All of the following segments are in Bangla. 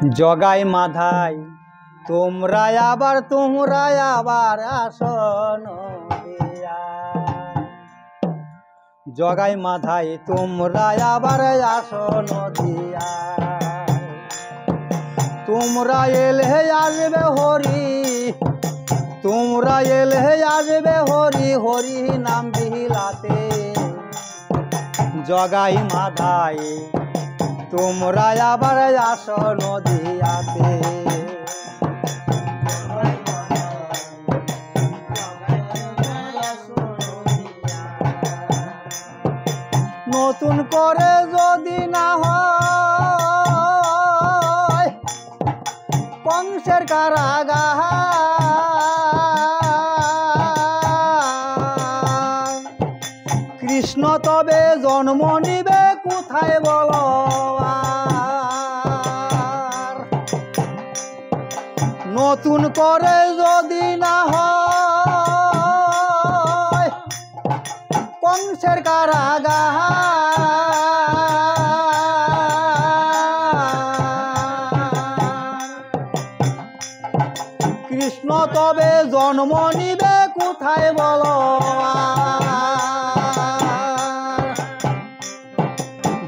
জগাই মাধাই তোমরা আবার আসন দিয়া। জগাই মাধাই তোমরা আবার আসন দিয়া। তোমরা এলে আসবে হরি, তোমরা এলে আসবে হরি, হরি নাম বিলাতে। জগাই মাধাই তোমরা আবার আসন দিয়াতে। নতুন করে যদি না হয় কংসের কারাগার, কৃষ্ণ তবে জন্ম নিবে কোথায় বলো? নতুন করে যদি না হয় কংসের কারাগার, কৃষ্ণ তবে জন্ম নিবে কোথায় বলো?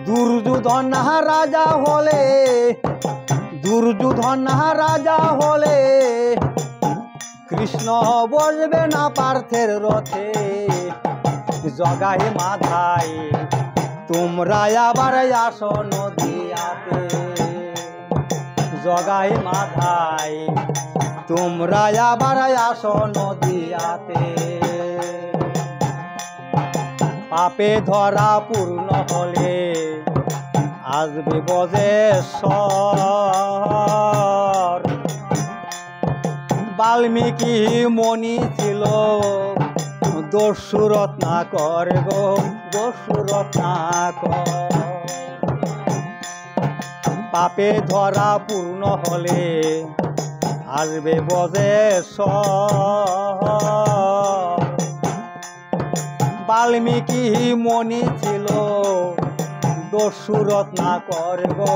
দুর্যোধন রাজা হলে, দুর্যোধন রাজা হলে কৃষ্ণ বসবে না পার্থের রথে। জগাই মাধাই তোমরা আবার আসন দিয়াতে। জগাই মাধাই তোমরা আবার আসন দিয়াতে। পাপে ধরা পূর্ণ হলে আসবে বজেশ্বর। বাল্মীকি মণি ছিল দস্যু রত্নাকর গো, দস্যু রত্নাকর। পাপে ধরা পূর্ণ হলে আসবে বজেশ্বর। বাল্মীকি মণি ছিল দস্যু রত্নাকর গো,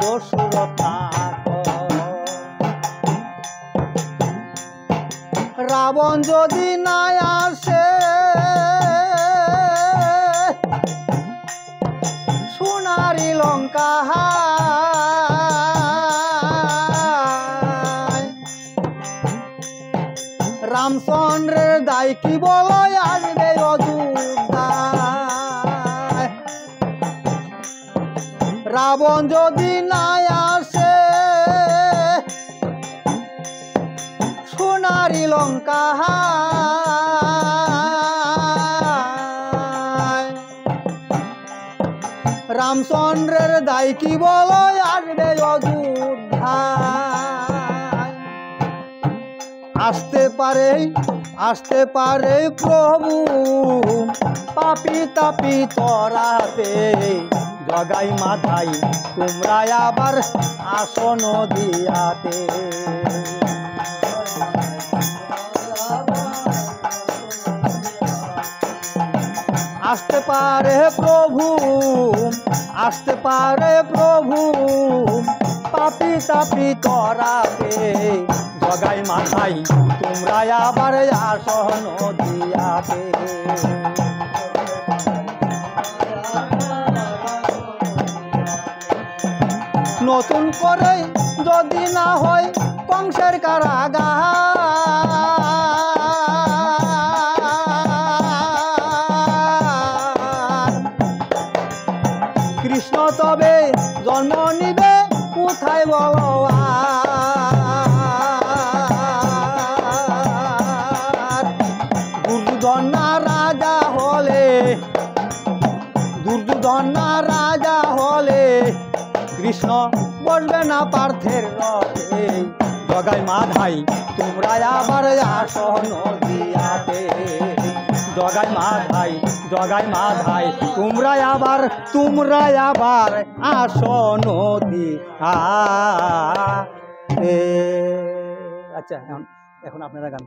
দস্যু রত্নাকর। রাবণ যদি না আসে সোনারি লঙ্কা, রামচন্দ্রের দায় কি বলো আসবে অযোধ্যায়। রাবণ যদি না আসে সোনারি লঙ্কা, রামচন্দ্রের দায় কি বলো আসবে অযোধ্যায়। আসতে পারে প্রভু পাপি তাপি তরাতে। জগাই মাধাই তোমরা আবার আসন দিয়াতে। আসতে পারে প্রভু, আসতে পারে প্রভু পাপি তাপি তরাতে। জগাই মাধাই তোমরা আবার আসন দিয়াতে। নতুন করে যদি না হয় কংসের কারাগার, কৃষ্ণ তবে জন্ম নিবে কোথায় বলো? দুর্যোধন রাজা হলে, দুর্যোধন রাজা হলে কৃষ্ণ বসবে না পার্থের রথে। জগাই মাধাই তোমরা আবার আসন দিয়াতে। জগাই মাধাই, জগাই মাধাই তোমরা আবার আসন দিয়াতে। আচ্ছা এখন আপনারা গান